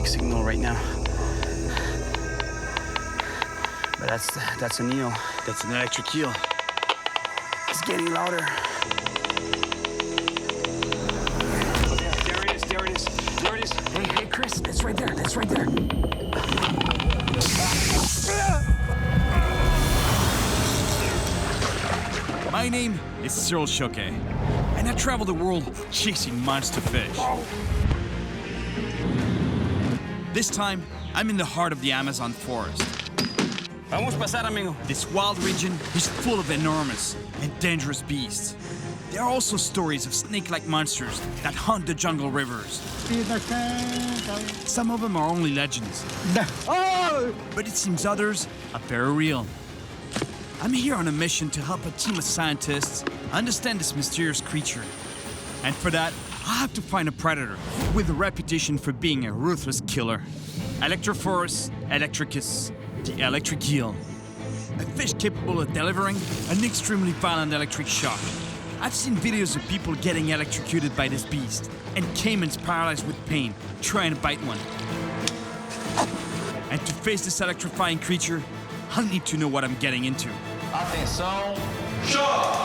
weak signal right now. But that's an eel. That's an electric eel. It's getting louder. There it is, there it is, there it is. Hey, Chris, it's right there, that's right there. My name is Cyril Choque, and I travel the world chasing monster fish. This time, I'm in the heart of the Amazon forest. Vamos pasar, amigo. This wild region is full of enormous and dangerous beasts. There are also stories of snake-like monsters that haunt the jungle rivers. Some of them are only legends, but it seems others are very real. I'm here on a mission to help a team of scientists understand this mysterious creature. And for that, I have to find a predator with a reputation for being a ruthless killer. Electrophorus electricus, the electric eel. A fish capable of delivering an extremely violent electric shock. I've seen videos of people getting electrocuted by this beast, and caimans paralyzed with pain, trying to bite one. And to face this electrifying creature, I'll need to know what I'm getting into. Atenção, show!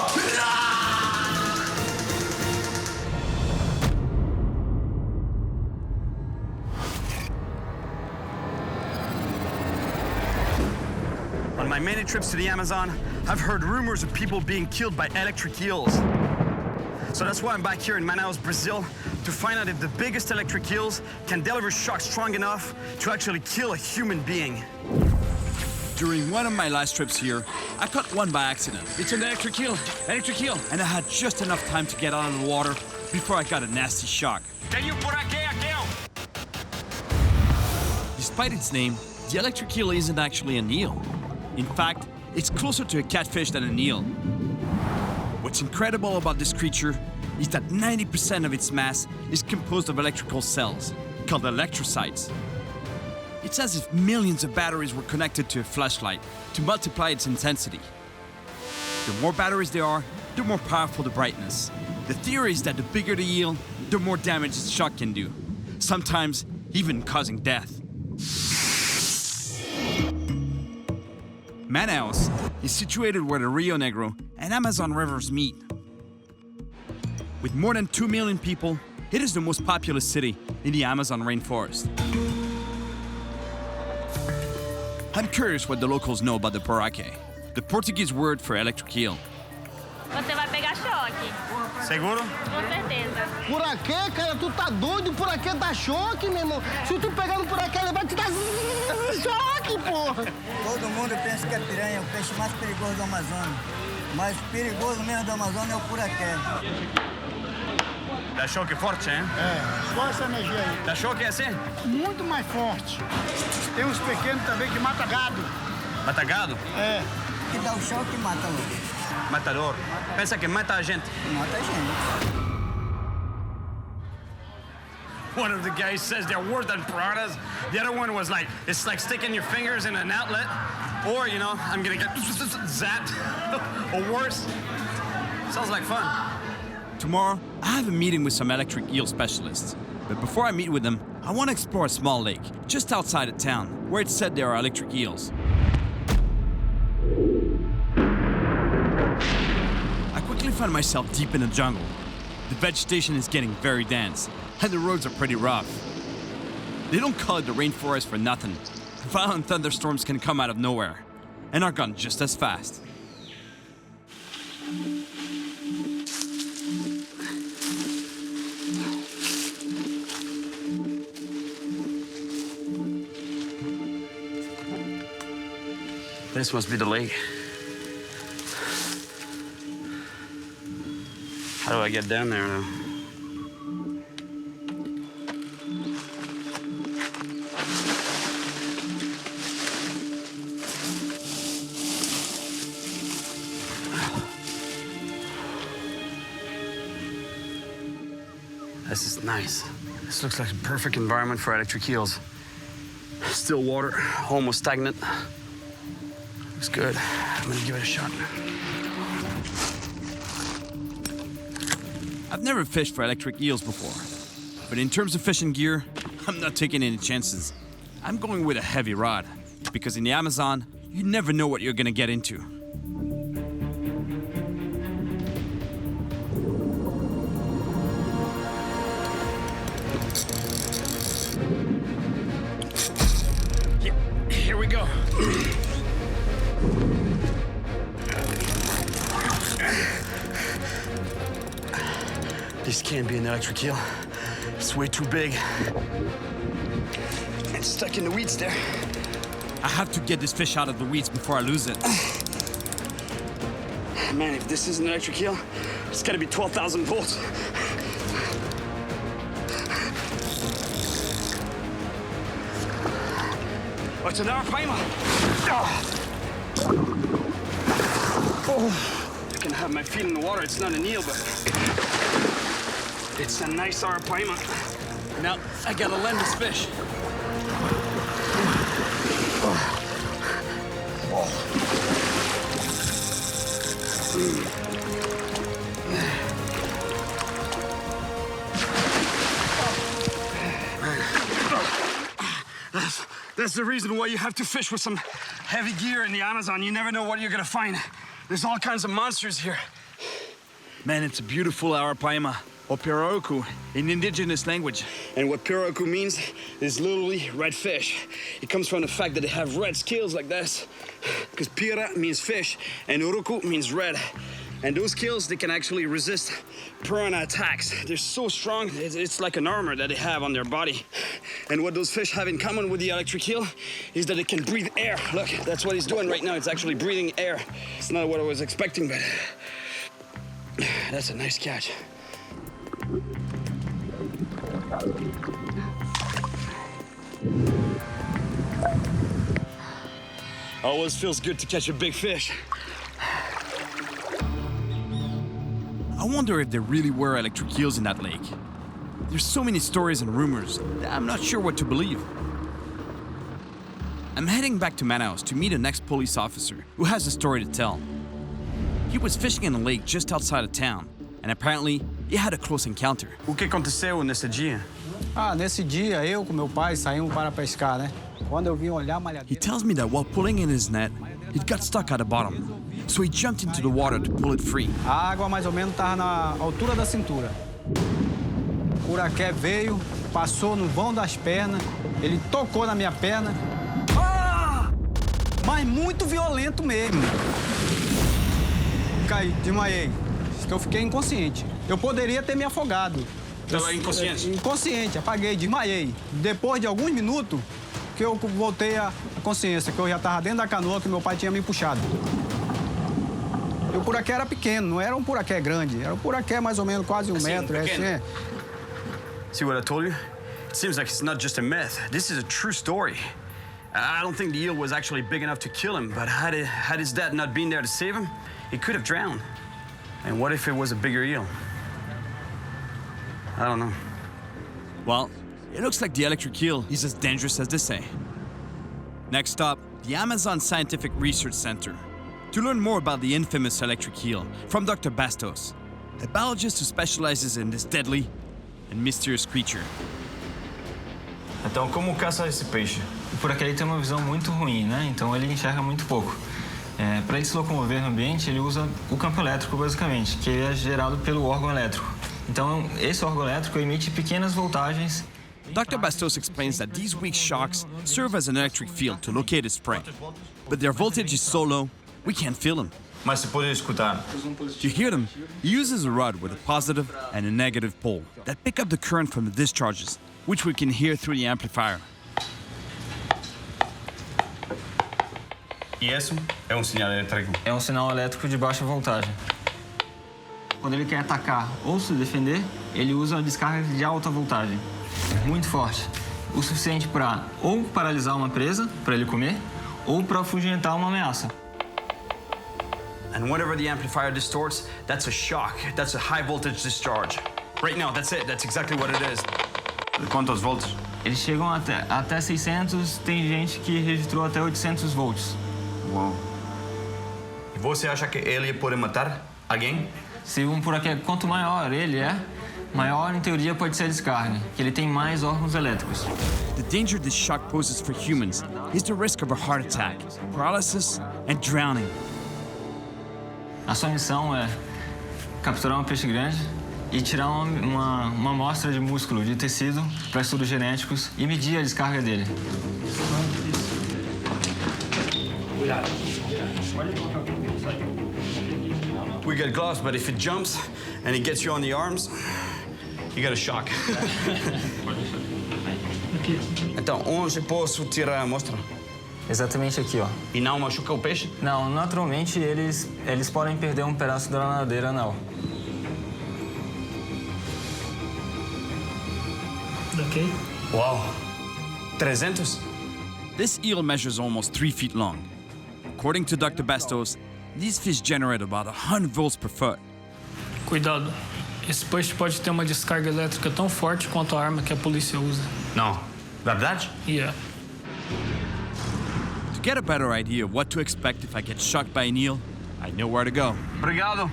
On my many trips to the Amazon, I've heard rumors of people being killed by electric eels. So that's why I'm back here in Manaus, Brazil, to find out if the biggest electric eels can deliver shocks strong enough to actually kill a human being. During one of my last trips here, I caught one by accident. It's an electric eel, And I had just enough time to get out of the water before I got a nasty shock. Despite its name, the electric eel isn't actually an eel. In fact, it's closer to a catfish than an eel. What's incredible about this creature is that 90% of its mass is composed of electrical cells, called electrocytes. It's as if millions of batteries were connected to a flashlight to multiply its intensity. The more batteries there are, the more powerful the brightness. The theory is that the bigger the eel, the more damage its shock can do, sometimes even causing death. Manaus is situated where the Rio Negro and Amazon rivers meet. With more than 2 million people, it is the most populous city in the Amazon rainforest. I'm curious what the locals know about the poraque, the Portuguese word for electric eel. Você vai pegar choque. Seguro? Com certeza. Poraquê, cara? Tu tá doido? Poraquê dá choque, meu irmão. Se tu pegar no poraquê, ele vai te dar choque, porra. Todo mundo pensa que a piranha é o peixe mais perigoso do Amazonas. Mas perigoso mesmo do Amazonas é o poraquê. Dá choque forte, hein? É, só essa energia aí. Dá choque assim? Muito mais forte. Tem uns pequenos também que mata gado. Mata gado? É. Que dá o choque e mata logo. Matador. Pensa que mata a gente. Mata a gente. One of the guys says they're worse than piranhas. The other one was like, it's like sticking your fingers in an outlet. Or, you know, I'm gonna get zapped. Or worse. Sounds like fun. Tomorrow, I have a meeting with some electric eel specialists. But before I meet with them, I want to explore a small lake just outside of town, where it's said there are electric eels. I quickly find myself deep in the jungle. The vegetation is getting very dense, and the roads are pretty rough. They don't call it the rainforest for nothing. Violent thunderstorms can come out of nowhere, and are gone just as fast. This must be the lake. How do I get down there now? This is nice. This looks like a perfect environment for electric eels. Still water, almost stagnant. Looks good. I'm gonna give it a shot. I've never fished for electric eels before, but in terms of fishing gear, I'm not taking any chances. I'm going with a heavy rod, because in the Amazon, you never know what you're gonna get into. Here we go. This can't be an electric eel. It's way too big. It's stuck in the weeds there. I have to get this fish out of the weeds before I lose it. Man, if this is an electric eel, it's gotta be 12,000 volts. Oh, it's an arapaima. Oh, I can have my feet in the water. It's not an eel, but it's a nice arapaima. Now, I gotta land this fish. That's the reason why you have to fish with some heavy gear in the Amazon. You never know what you're gonna find. There's all kinds of monsters here. Man, it's a beautiful arapaima, or pirarucu, in indigenous language. And what pirarucu means is literally red fish. It comes from the fact that they have red scales like this. Because pira means fish, and urucu means red. And those scales, they can actually resist piranha attacks. They're so strong, it's like an armor that they have on their body. And what those fish have in common with the electric eel is that it can breathe air. Look, that's what he's doing right now. It's actually breathing air. It's not what I was expecting, but that's a nice catch. Always feels good to catch a big fish. I wonder if there really were electric eels in that lake. There's so many stories and rumors that I'm not sure what to believe. I'm heading back to Manaus to meet an ex-police officer who has a story to tell. He was fishing in a lake just outside of town, and apparently he had a close encounter. O que aconteceu nesse dia? Nesse dia, eu com meu pai saímos para pescar, né? Quando eu vim olhar a He malhadeira... tells me that while pulling in his net, it got stuck at the bottom. So he jumped into the water to pull it free. A água mais ou menos estava na altura da cintura. O curaqué veio, passou no vão das pernas, ele tocou na minha perna. Mas muito violento mesmo. Caí, desmaiei. Eu fiquei inconsciente. Eu poderia ter me afogado. Estava inconsciente? Inconsciente, apaguei, desmaiei. Depois de alguns minutos, que eu voltei à consciência, que eu já estava dentro da canoa que meu pai tinha me puxado. E o puraqué era pequeno, não era um puraqué grande. Era um puraqué mais ou menos quase um metro. pequeno. See what I told you? It seems like it's not just a myth. This is a true story. I don't think the eel was actually big enough to kill him, but had his dad not been there to save him, he could have drowned. And what if it was a bigger eel? I don't know. Well, it looks like the electric eel is as dangerous as they say. Next stop, the Amazon Scientific Research Center. To learn more about the infamous electric eel from Dr. Bastos, a biologist who specializes in this deadly and mysterious creature. Então, como caça esse peixe? O puraqué ele tem uma visão muito ruim, né? Então ele enxerga muito pouco. Para ele se locomover no ambiente, ele usa o campo elétrico, basicamente, que é gerado pelo órgão elétrico. Então, esse órgão elétrico emite pequenas voltagens. Dr. Bastos explains that these weak shocks serve as an electric field to locate its prey. But their voltage is so low, we can't feel them. Mas se pode escutar. To hear them, he uses a rod with a positive and a negative pole that pick up the current from the discharges, which we can hear through the amplifier. E isso é sinal elétrico? É sinal elétrico de baixa voltagem. Quando ele quer atacar ou se defender, ele usa a descarga de alta voltagem, muito forte, o suficiente para ou paralisar uma presa, para ele comer, ou para afugentar uma ameaça. And whenever the amplifier distorts, that's a shock. That's a high voltage discharge. Right now, that's it. That's exactly what it is. Quantos volts? Eles chegam até 600, tem gente que registrou até 800 volts. Uau. E você acha que ele pode matar alguém? Se puraqué, quanto maior ele é, Maior, em teoria, pode ser a descarga, que ele tem mais órgãos elétricos. The danger this shock poses for humans is the risk of a heart attack, paralysis, and drowning. A sua missão é capturar um peixe grande e tirar uma amostra de músculo, de tecido, para estudos genéticos e medir a descarga dele. We get gloves, but if it jumps and it gets you on the arms, you get a shock. Então, onde posso tirar a amostra? Exatamente aqui, ó. E não machuca o peixe? Não, naturalmente eles podem perder um pedaço da nadadeira anal. Ok. Uau! 300? This eel measures almost 3 feet long. According to Dr. Bastos, these fish generate about 100 volts per foot. Cuidado. Esse peixe pode ter uma descarga elétrica tão forte quanto a arma que a polícia usa. Não. Verdade? Yeah. To get a better idea of what to expect if I get shocked by an eel, I know where to go. Obrigado.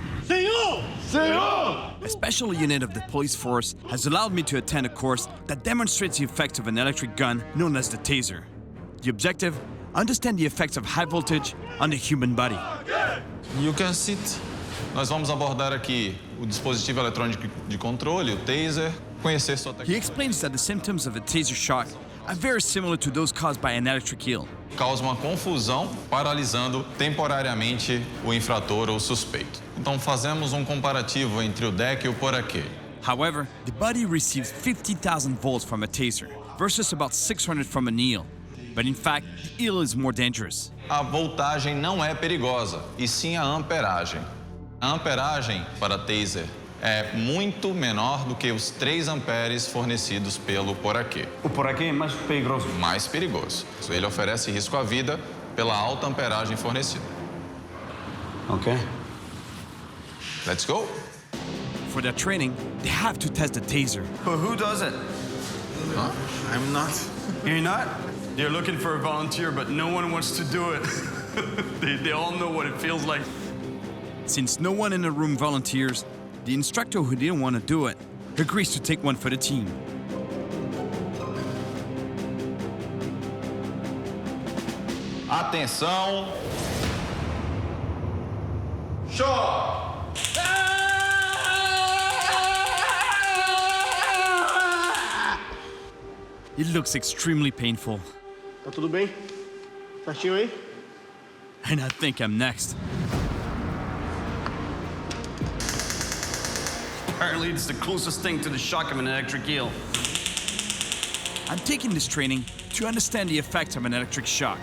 A special unit of the police force has allowed me to attend a course that demonstrates the effects of an electric gun known as the Taser. The objective? Understand the effects of high voltage on the human body. You can sit. Nós vamos abordar aqui o dispositivo eletrônico de controle, o Taser, conhecer sua He técnica. explains that the symptoms of a Taser shock are very similar to those caused by an electric eel. Causa uma confusão, paralisando temporariamente o infrator ou suspeito. Então fazemos um comparativo entre o deck e o poraquê. However, the body receives 50,000 volts from a Taser versus about 600 from an eel. But in fact, the eel is more dangerous. A voltagem não é perigosa, e sim a amperagem. A amperagem para Taser é muito menor do que os 3 amperes fornecidos pelo poraquê. O por aqui é mais perigoso. Mais perigoso. Ele oferece risco à vida pela alta amperagem fornecida. Ok. Let's go! For their training, they have to test the Taser. But who does it? Huh? I'm not. You're not? You're looking for a volunteer, but no one wants to do it. they all know what it feels like. Since no one in the room volunteers, the instructor who didn't want to do it agrees to take one for the team. Atenção! Show! It looks extremely painful, Tá tudo bem? Certinho aí? and I think I'm next. Apparently, it's the closest thing to the shock of an electric eel. I'm taking this training to understand the effects of an electric shock,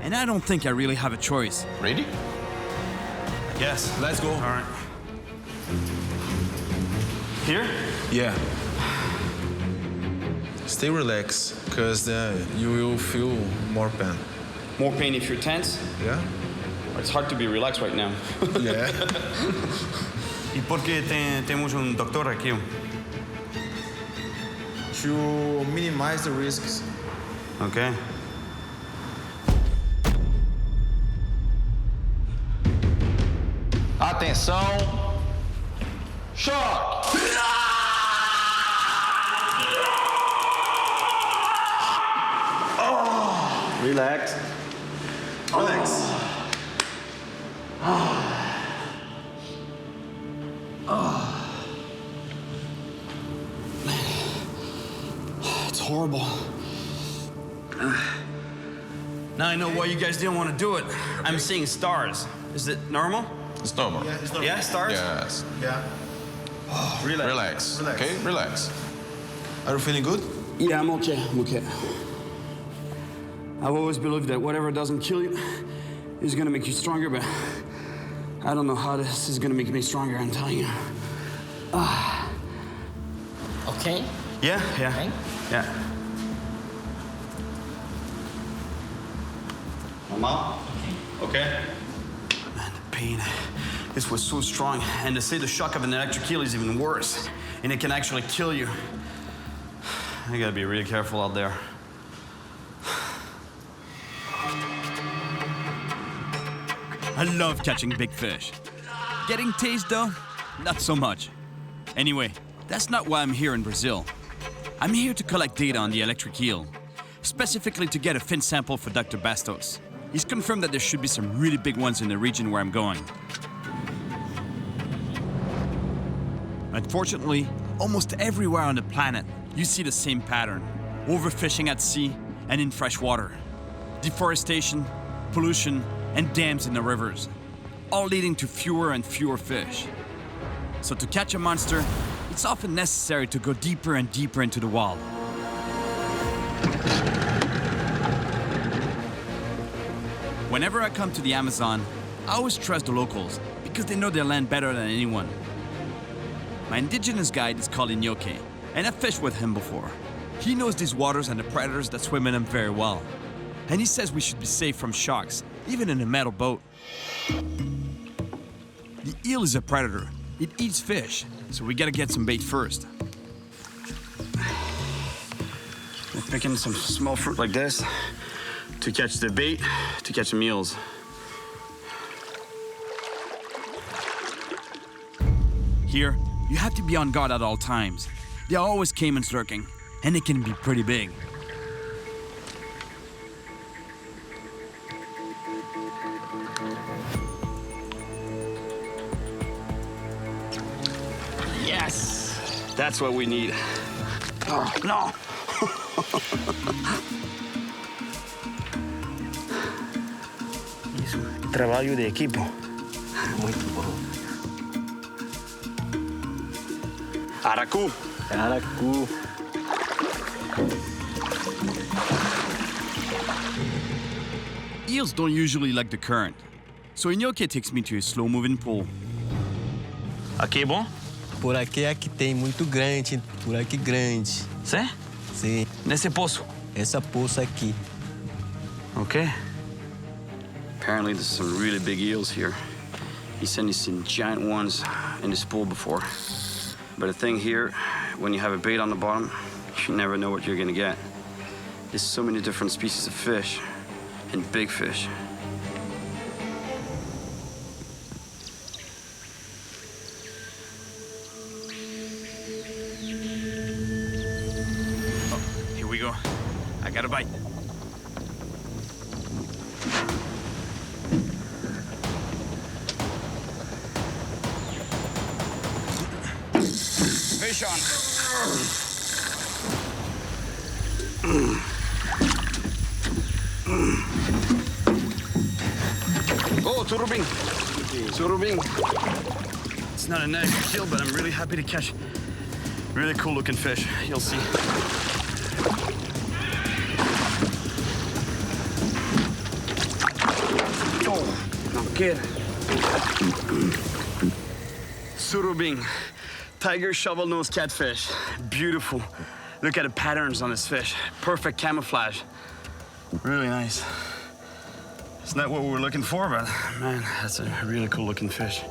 and I don't think I really have a choice. Ready? Yes. Let's go. All right. Here? Yeah. Stay relaxed, because you will feel more pain. More pain if you're tense? Yeah? It's hard to be relaxed right now. Yeah. E por que temos doctor aqui? To minimize the risks. Ok. Atenção! Choque! Relax. Relax. It's horrible. Now I know why you guys didn't want to do it. I'm seeing stars. Is it normal? It's normal. Yeah, stars? Yes. Yeah. Relax. Relax. Okay? Relax. Are you feeling good? Yeah, I'm okay. I'm okay. I've always believed that whatever doesn't kill you is gonna make you stronger, but I don't know how this is gonna make me stronger, I'm telling you. Ok? Yeah. Okay. Yeah. Normal? Okay. Man, the pain. This was so strong. And they say the shock of an electric eel is even worse. And it can actually kill you. I gotta be really careful out there. I love catching big fish. Getting tased, though, not so much. Anyway, That's not why I'm here in Brazil. I'm here to collect data on the electric eel, specifically to get a fin sample for Dr. Bastos. He's confirmed that there should be some really big ones in the region where I'm going. Unfortunately, almost everywhere on the planet, you see the same pattern. Overfishing at sea and in fresh water. Deforestation, pollution, and dams in the rivers, all leading to fewer and fewer fish. So to catch a monster, it's often necessary to go deeper and deeper into the wild. Whenever I come to the Amazon, I always trust the locals because they know their land better than anyone. My indigenous guide is called Inyoke, and I've fished with him before. He knows these waters and the predators that swim in them very well. And he says we should be safe from sharks, even in a metal boat. The eel is a predator. It eats fish, so we gotta get some bait first. We're picking some small fruit like this to catch the bait, to catch some eels. Here, you have to be on guard at all times. There are always caimans lurking, and they can be pretty big. Yes! That's what we need. Oh, no! Isso, trabalho de equipo. Muito bom. Aracu. Aracu. Eels don't usually like the current, so Inyoke takes me to a slow-moving pool. Aqui é bom? Por aqui é que tem muito grande, por aqui grande. Sim? Sim, Nesse poço? essa poça aqui. Okay. Apparently there's some really big eels here. He said he's seen giant ones in this pool before. But the thing here, when you have a bait on the bottom, you never know what you're gonna get. There's so many different species of fish and big fish. Oh, here we go. I got a bite. Fish on. Oh, surubing. Surubing. It's not a nice kill, but I'm really happy to catch really cool looking fish. You'll see. Oh, not good. Surubing. Tiger shovel-nosed catfish. Beautiful. Look at the patterns on this fish. Perfect camouflage. Really nice. It's not what we were looking for, but man, that's a really cool looking fish.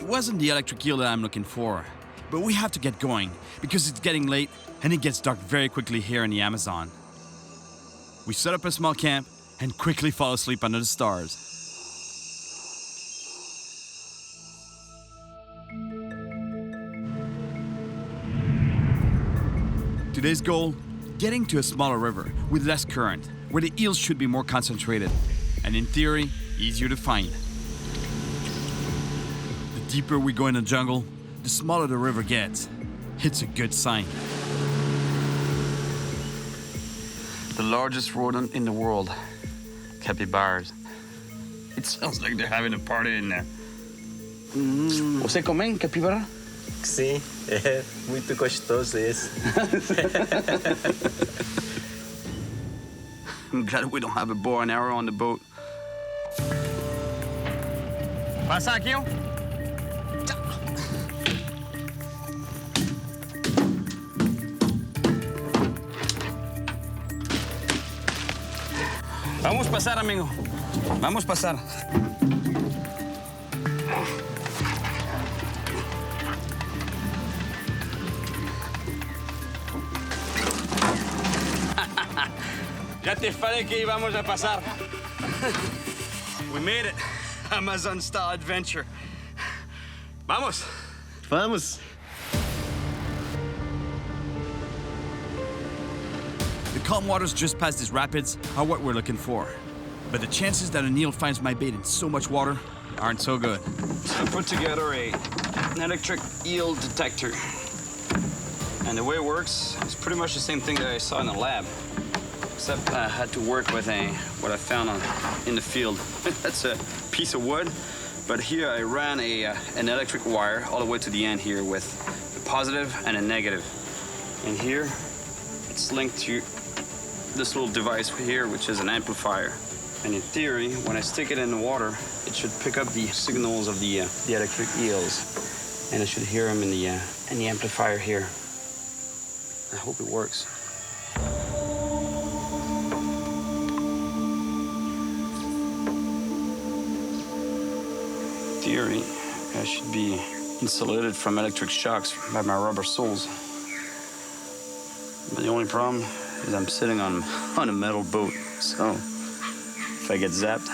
It wasn't the electric eel that I'm looking for, but we have to get going because it's getting late and it gets dark very quickly here in the Amazon. We set up a small camp and quickly fall asleep under the stars. Today's goal, getting to a smaller river with less current, where the eels should be more concentrated, and in theory, easier to find. The deeper we go in the jungle, the smaller the river gets. It's a good sign. The largest rodent in the world, capybaras. It sounds like they're having a party in there. Você come capibara? Sim, é muito gostoso esse. I'm glad we don't have a bow and arrow on the boat. Passa aqui, ó. Vamos pasar, amigo. Vamos pasar. Ya te falei que íbamos a pasar. We made it. Amazon-style adventure. Vamos! Vamos! The calm waters just past these rapids are what we're looking for. But the chances that an eel finds my bait in so much water aren't so good. So I put together an electric eel detector. And the way it works is pretty much the same thing that I saw in the lab. Except I had to work with what I found in the field. That's a piece of wood. But here I ran an electric wire all the way to the end here with a positive and a negative. And here it's linked to this little device here, which is an amplifier. And in theory, when I stick it in the water, it should pick up the signals of the electric eels. And I should hear them in the amplifier here. I hope it works. In theory, I should be insulated from electric shocks by my rubber soles. But the only problem is I'm sitting on a metal boat, so if I get zapped,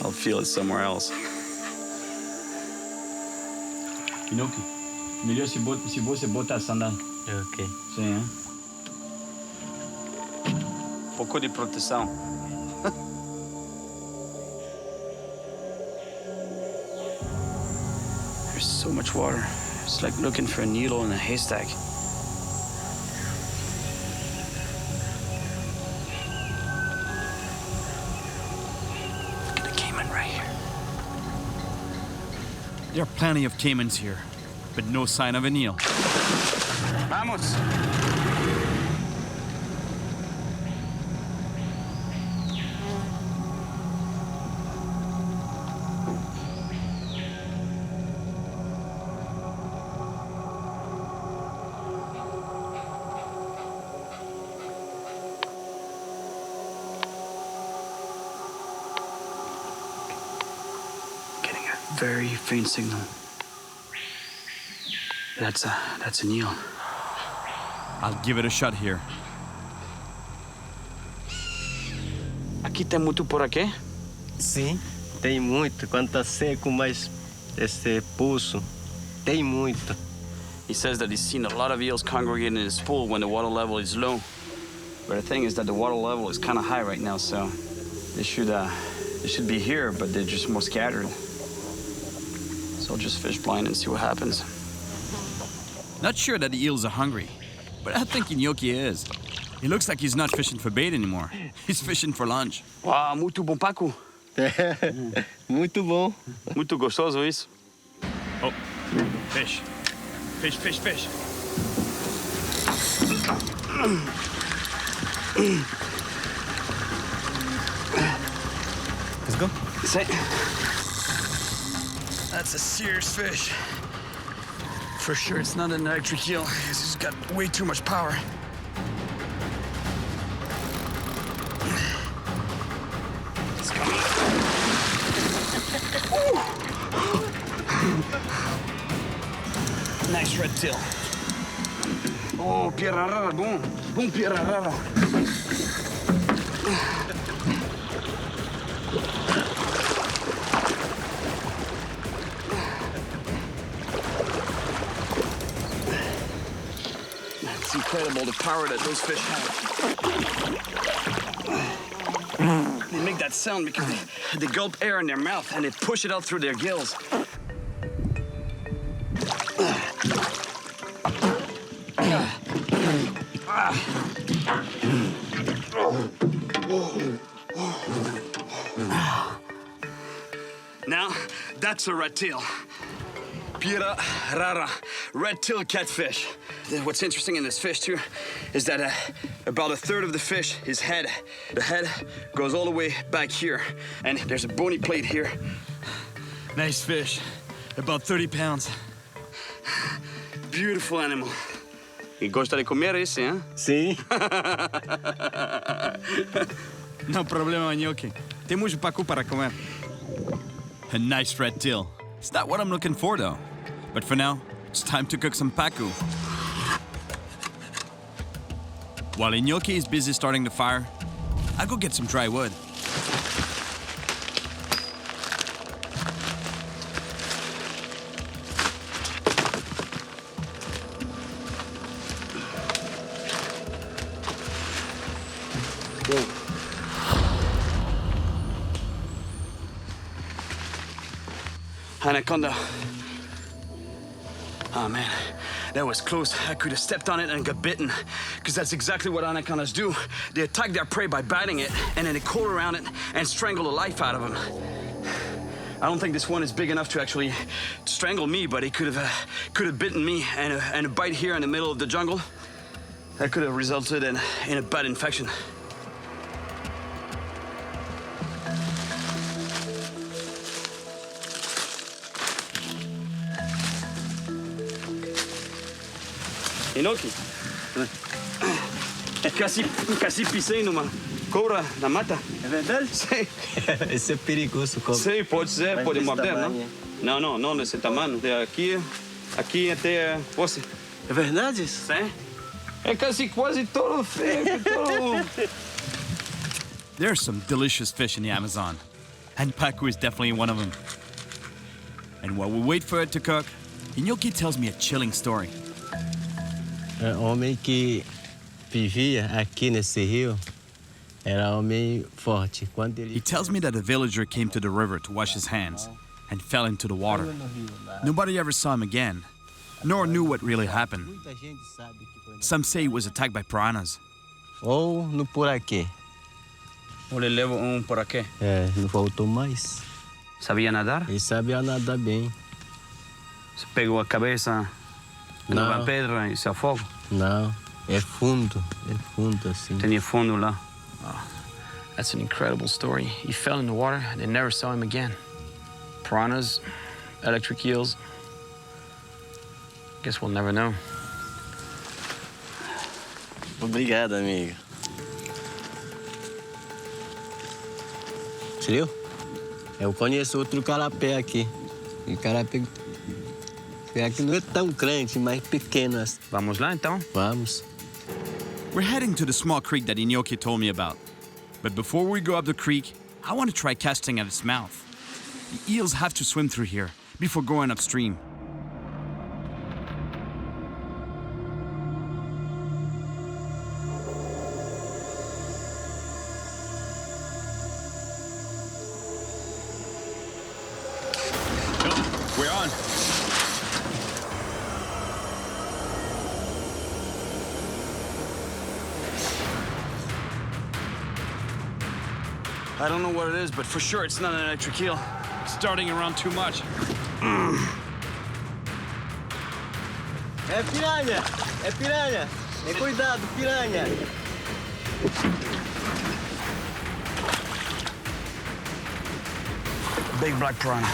I'll feel it somewhere else. Inoki, melhor se você botar a sandália. Ok. Sim, hein? Pouco de proteção. There's so much water. It's like looking for a needle in a haystack. Look at the caiman right here. There are plenty of caimans here, but no sign of an eel. Vamos! Getting a very faint signal. That's an eel. I'll give it a shot here. Aqui tem muito por aqui? Sim, tem muito. Quando tá seco, mas esse pulso, tem muito. He says that he's seen a lot of eels congregating in his pool when the water level is low. But the thing is that the water level is kind of high right now, so they should be here, but they're just more scattered. So I'll just fish blind and see what happens. Not sure that the eels are hungry, but I think Inoki is. He looks like he's not fishing for bait anymore. He's fishing for lunch. Wow, muito bom, Paco. Muito bom. Muito gostoso isso. Oh, fish. Fish, fish, fish. Let's go. Say, that's a serious fish. For sure, it's not an electric eel. It's just got way too much power. It's coming. Nice red tail. Oh, pirarara, bom. Bom pirarara. It's incredible the power that those fish have. They make that sound because they gulp air in their mouth and they push it out through their gills. Now, that's a red tail. Pira rara, red tail catfish. What's interesting in this fish too is that about a third of the fish, the head goes all the way back here, and there's a bony plate here. Nice fish. About 30 pounds. Beautiful animal. E gosta de comer esse, hein? Sim. No problema, Inoki. Temos pacu para comer. A nice red tail. It's not what I'm looking for, though. But for now, it's time to cook some pacu. While Inoki is busy starting the fire, I'll go get some dry wood. Anaconda. Oh, man. That was close. I could have stepped on it and got bitten. Because that's exactly what anacondas do. They attack their prey by biting it, and then they coil around it and strangle the life out of them. I don't think this one is big enough to actually strangle me, but it could have bitten me, and a bite here in the middle of the jungle, that could have resulted in a bad infection. Inoki, casi pisei numa cobra na mata. É verdade? Sei. Esse é perigoso, cobra. Sei, pode ser, Mas pode desse morder, tamanho, não? Não desse tamanho. Aqui até você. É verdade? Sim. É quase todo feio, todo... There's some delicious fish in the Amazon, and pacu is definitely one of them. And while we wait for it to cook, Inoki tells me a chilling story. O homem que vivia aqui nesse rio era homem forte. Quando He tells me that a villager came to the river to wash his hands and fell into the water. Nobody ever saw him again, nor knew what really happened. Muita gente sabe que foi Some say he was attacked by piranhas. ou no Poraquê. Ele levou por aqui. É, não voltou mais. Sabia nadar? Ele sabia nadar bem. Você pegou a cabeça numa pedra e se afogou? Não, é fundo assim. Tinha fundo lá. That's an incredible story. He fell in the water and they never saw him again. Piranhas, electric eels. Guess we'll never know. Obrigado, amigo. Você viu? Eu conheço outro carapé aqui. E carapé aqui não é tão grande, mas pequeno assim. Vamos lá, então? Vamos. We're heading to the small creek that Inoki told me about. But before we go up the creek, I want to try casting at its mouth. The eels have to swim through here before going upstream. We're on. I don't know what it is, but for sure it's not an electric eel. It's darting around too much. É piranha! É piranha! É cuidado, piranha! Big black piranha.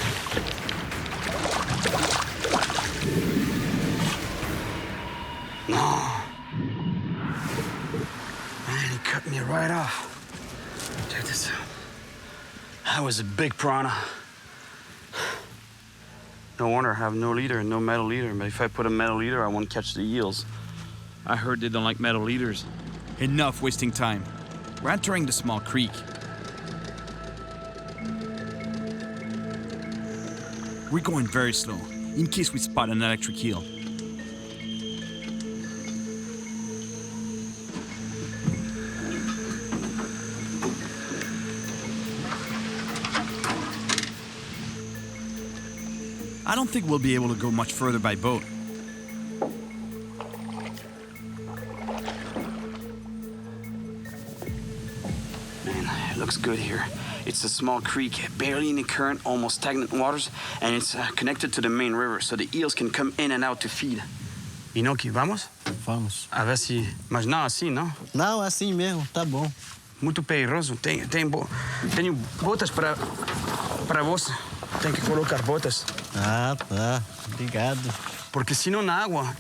No. Man, he cut me right off. Check this out. That was a big piranha. No wonder I have no leader, no metal leader. But if I put a metal leader, I won't catch the eels. I heard they don't like metal leaders. Enough wasting time. We're entering the small creek. We're going very slow, in case we spot an electric eel. I don't think we'll be able to go much further by boat. Man, it looks good here. It's a small creek, barely any current, almost stagnant waters, and it's connected to the main river, so the eels can come in and out to feed. Inoki, vamos? Vamos. A ver se... Mas não assim, não? Não, assim mesmo, tá bom. Muito perigoso. Tenho botas para você. Tem que colocar botas. Ah, tá. Obrigado. Porque senão na água...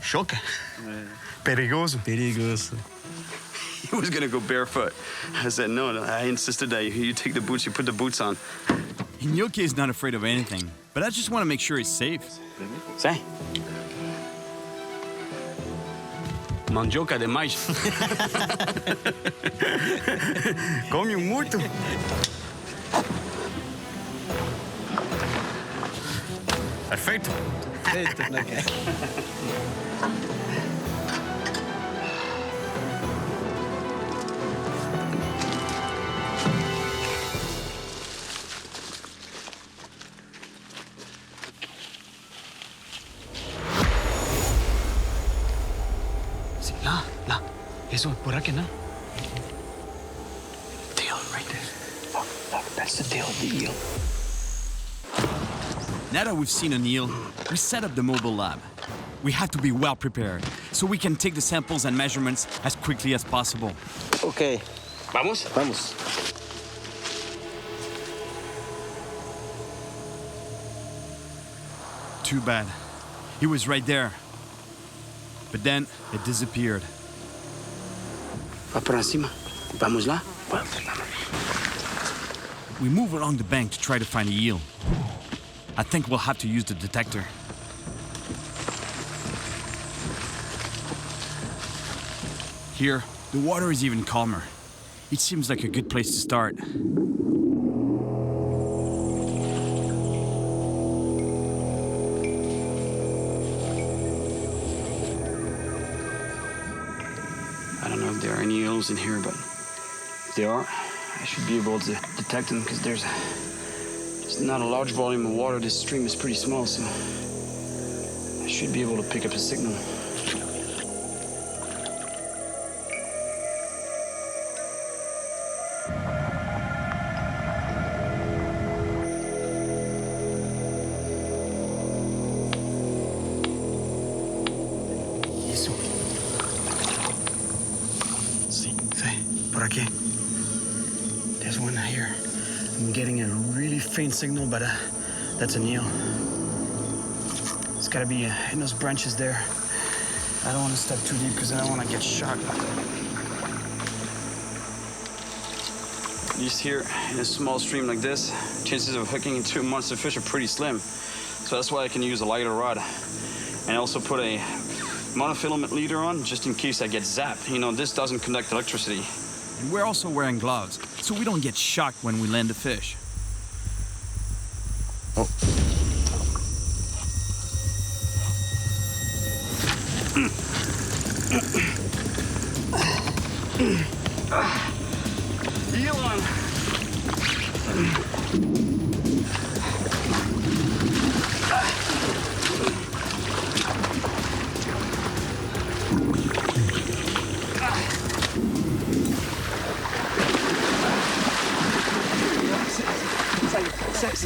Choca. Perigoso. Perigoso. He was gonna go barefoot. I said, no, I insisted that you take the boots, you put the boots on. Inoki is not afraid of anything, but I just want to make sure he's safe. Sai. Mandioca demais. Come muito. Perfeito. Feito, né, cara? Eso, por aquí, no? Tail right there. Look, that's the tail of the eel. Now that we've seen an eel, we set up the mobile lab. We have to be well prepared, so we can take the samples and measurements as quickly as possible. Okay. Vamos? Vamos. Too bad. He was right there. But then it disappeared. Va por encima. Vamos lá? We move along the bank to try to find a eel. I think we'll have to use the detector. Here, the water is even calmer. It seems like a good place to start. I don't know if there are any eels in here, but if there are, I should be able to detect them because there's not a large volume of water. This stream is pretty small, so I should be able to pick up a signal. Por aquí. There's one here. I'm getting a really faint signal, but that's an eel. It's gotta be in those branches there. I don't want to step too deep because I don't want to get shocked. At least here, in a small stream like this, chances of hooking into monster fish are pretty slim. So that's why I can use a lighter rod. And also put a monofilament leader on, just in case I get zapped. You know, this doesn't conduct electricity. And we're also wearing gloves, so we don't get shocked when we land the fish. Oh. Eel on.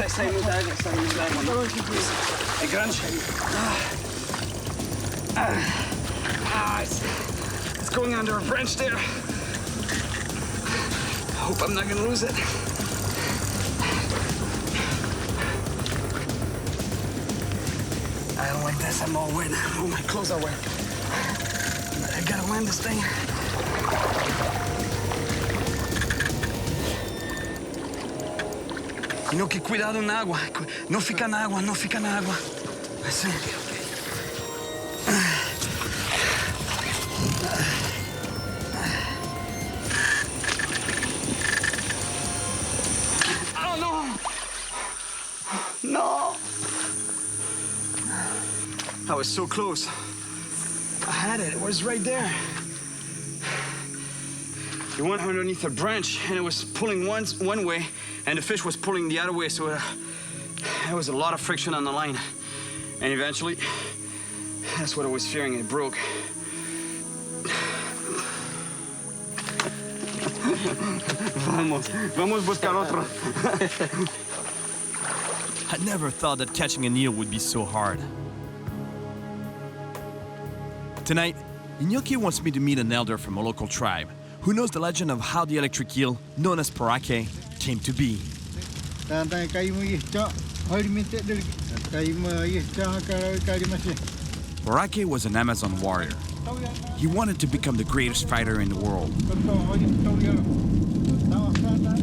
Sai muita água, É grande. It's going under a branch there. I hope I'm not gonna lose it. I don't like this. I'm all wet. All my clothes are wet. I gotta land this thing. Inoki, cuidado na água. Não fica na água, não fica na água. Assim. Oh, no! No! I was so close. I had it. It was right there. It went underneath a branch, and it was pulling one way, and the fish was pulling the other way, so there was a lot of friction on the line. And eventually, that's what I was fearing, it broke. Vamos buscar otro. I never thought that catching an eel would be so hard. Tonight, Inoki wants me to meet an elder from a local tribe who knows the legend of how the electric eel, known as Porake, came to be. Porake was an Amazon warrior. He wanted to become the greatest fighter in the world.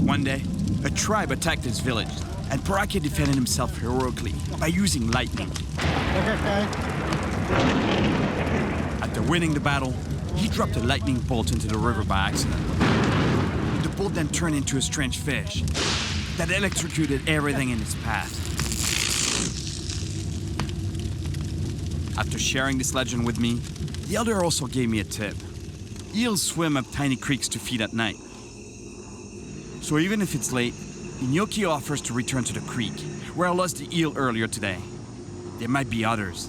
One day, a tribe attacked his village, and Porake defended himself heroically by using lightning. After winning the battle, he dropped a lightning bolt into the river by accident. The bolt then turned into a strange fish that electrocuted everything in its path. After sharing this legend with me, the elder also gave me a tip. Eels swim up tiny creeks to feed at night. So even if it's late, Inoki offers to return to the creek, where I lost the eel earlier today. There might be others.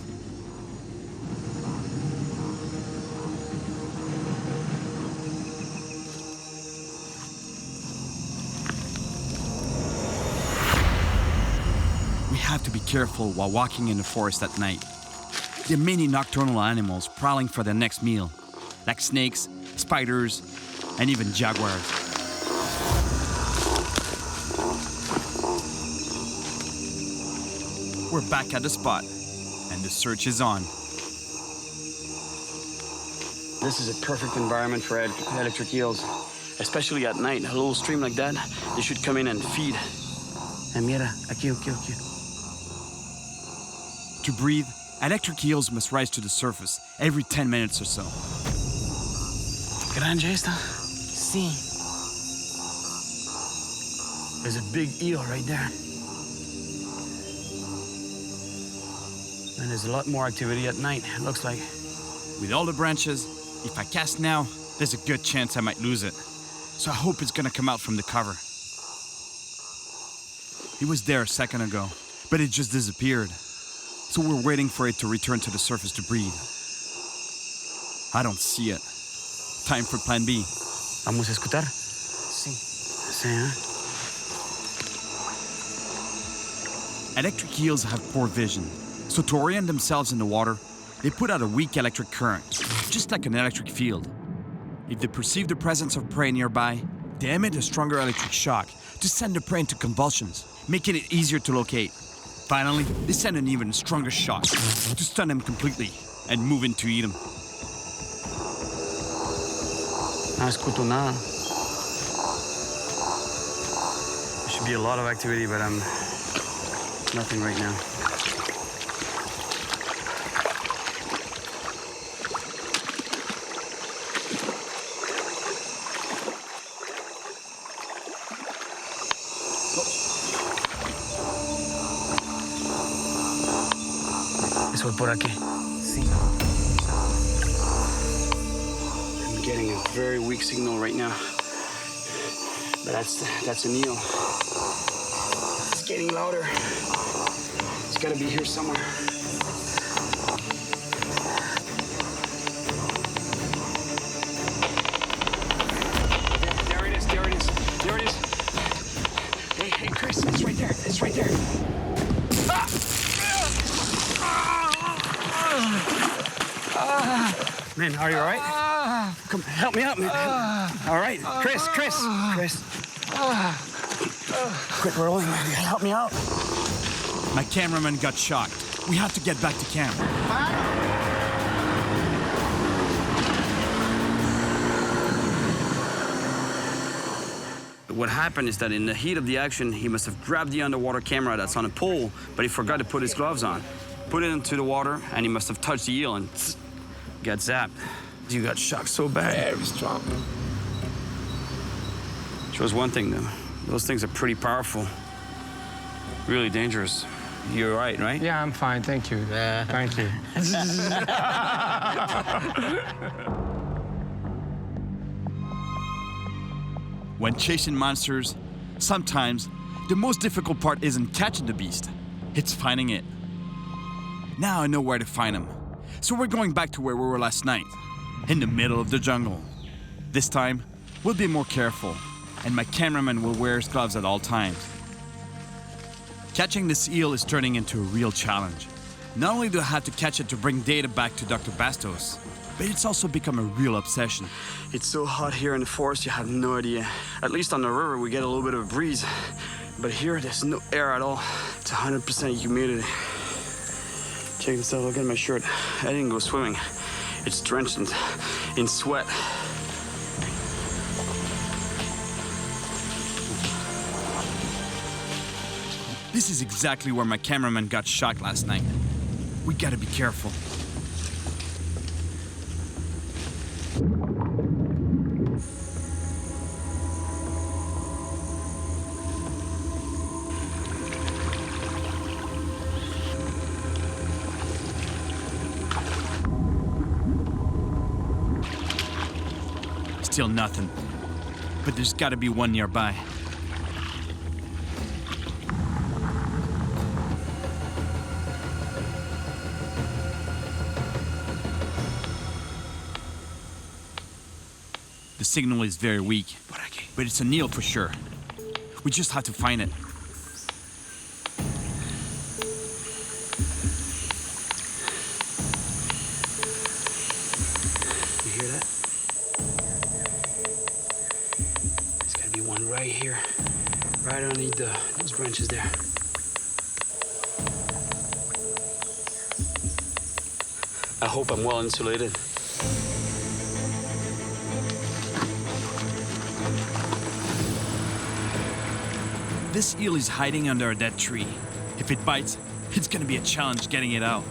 We have to be careful while walking in the forest at night. There are many nocturnal animals prowling for their next meal, like snakes, spiders, and even jaguars. We're back at the spot, and the search is on. This is a perfect environment for electric eels, especially at night. A little stream like that, they should come in and feed. And mira, aquí. To breathe, electric eels must rise to the surface every 10 minutes or so. Grande esta? Sí. There's a big eel right there. And there's a lot more activity at night, it looks like. With all the branches, if I cast now, there's a good chance I might lose it. So I hope it's gonna come out from the cover. It was there a second ago, but it just disappeared. So we're waiting for it to return to the surface to breathe. I don't see it. Time for plan B. Vamos a escuchar? Sí. Sí, Electric eels have poor vision, so to orient themselves in the water, they put out a weak electric current, just like an electric field. If they perceive the presence of prey nearby, they emit a stronger electric shock to send the prey into convulsions, making it easier to locate. Finally, they send an even stronger shock to stun them completely and move in to eat them. No escucho nada. There should be a lot of activity, but nothing right now. Eso es por aquí. Sí. I'm getting a very weak signal right now. But that's an eel. It's getting louder. It's gotta be here somewhere. There it is. Hey, Chris, it's right there. It's right there. Man, are you all right? Come, help me out, man. All right, Chris. Quit rolling, man. Help me out. My cameraman got shocked. We have to get back to camp. What happened is that in the heat of the action, he must have grabbed the underwater camera that's on a pole, but he forgot to put his gloves on. Put it into the water, and he must have touched the eel and got zapped. You got shocked so bad. Very strong. Shows one thing, though. Those things are pretty powerful. Really dangerous. You're all right? Yeah, I'm fine, thank you. Thank you. When chasing monsters, sometimes the most difficult part isn't catching the beast, it's finding it. Now I know where to find him. So we're going back to where we were last night, in the middle of the jungle. This time, we'll be more careful, and my cameraman will wear his gloves at all times. Catching this eel is turning into a real challenge. Not only do I have to catch it to bring data back to Dr. Bastos, but it's also become a real obsession. It's so hot here in the forest, you have no idea. At least on the river, we get a little bit of a breeze. But here, there's no air at all. It's 100% humidity. Check this out, look at my shirt. I didn't go swimming. It's drenched in sweat. This is exactly where my cameraman got shocked last night. We gotta be careful. Still nothing. But there's gotta be one nearby. The signal is very weak, but it's an eel for sure. We just have to find it. right underneath those branches there. I hope I'm well insulated. This eel is hiding under a dead tree. If it bites, it's gonna be a challenge getting it out.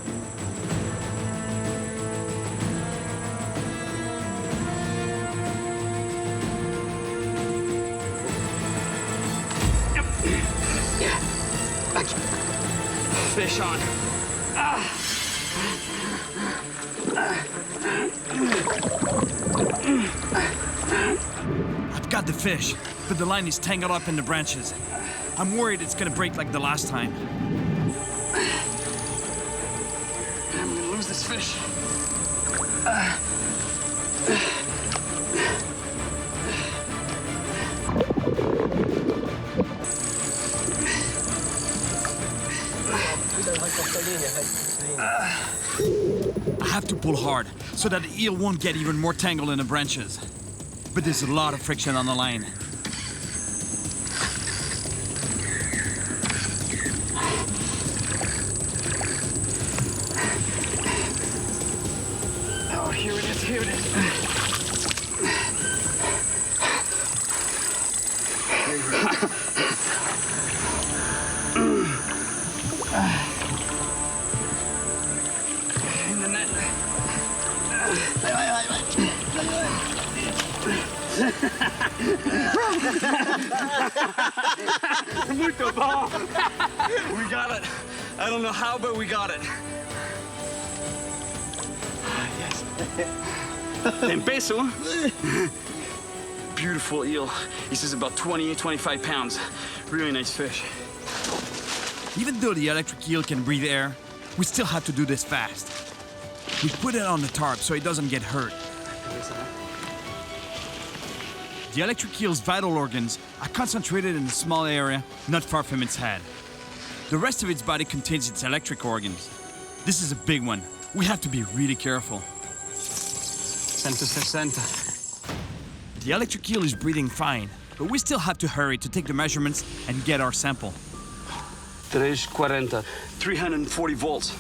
Fish on. I've got the fish, but the line is tangled up in the branches. I'm worried it's gonna break like the last time. I'm gonna lose this fish. I have to pull hard so that the eel won't get even more tangled in the branches. But there's a lot of friction on the line. Oh, here it is, here it is. In the net. Muito bom. We got it. I don't know how, but we got it. Yes. Tem peso. Beautiful eel. He says about 20, 25 pounds. Really nice fish. Even though the electric eel can breathe air, we still have to do this fast. We put it on the tarp so it doesn't get hurt. The electric eel's vital organs are concentrated in a small area not far from its head. The rest of its body contains its electric organs. This is a big one. We have to be really careful. 160. The electric eel is breathing fine, but we still have to hurry to take the measurements and get our sample. 340. 340 volts.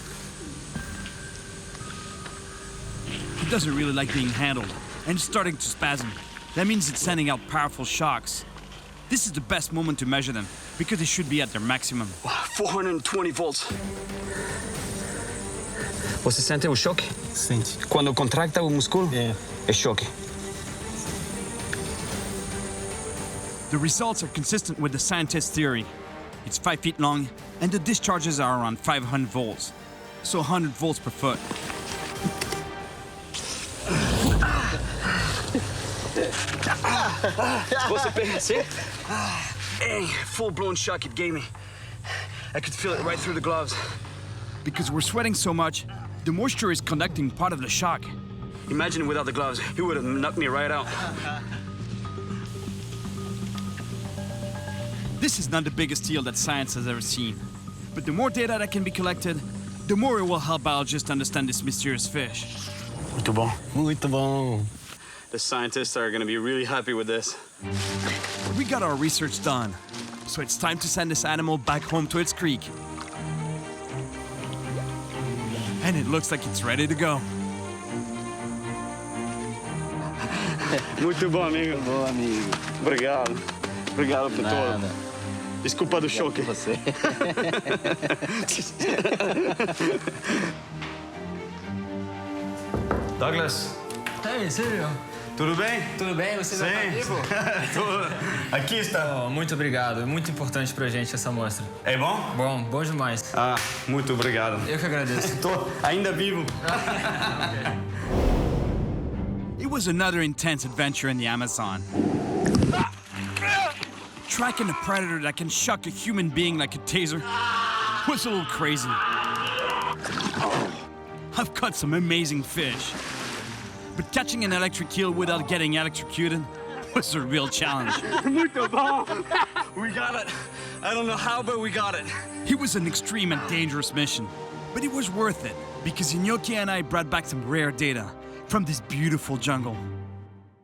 It doesn't really like being handled, and it's starting to spasm. That means it's sending out powerful shocks. This is the best moment to measure them, because they should be at their maximum. 420 volts. Você sente o choque? Sente. Quando contracta o músculo? É choque. The results are consistent with the scientist's theory. It's 5 feet long, and the discharges are around 500 volts. So 100 volts per foot. Você see? Hey, full-blown shock it gave me. I could feel it right through the gloves. Because we're sweating so much, the moisture is conducting part of the shock. Imagine without the gloves, he would have knocked me right out. This is not the biggest eel that science has ever seen. But the more data that can be collected, the more it will help biologists understand this mysterious fish. Muito bom. Muito bom. The scientists are gonna be really happy with this. We got our research done, so it's time to send this animal back home to its creek. And it looks like it's ready to go. Muito bom, amigo. Bom, amigo. Obrigado. Obrigado por Nada. tudo. Desculpa do choque. Você. Douglas, Ei, Silvio. tudo bem? Tudo bem? Você já tá vivo? Aqui está. Oh, muito obrigado. É muito importante pra gente essa amostra. É bom? Bom, bom demais. Ah, muito obrigado. Eu que agradeço. Tô ainda vivo. It was another intense adventure in the Amazon. Tracking a predator that can shock a human being like a taser was a little crazy. I've caught some amazing fish. But catching an electric eel without getting electrocuted was a real challenge. Muito bom. We got it. I don't know how, but we got it. It was an extreme and dangerous mission, but it was worth it because Inoki and I brought back some rare data from this beautiful jungle.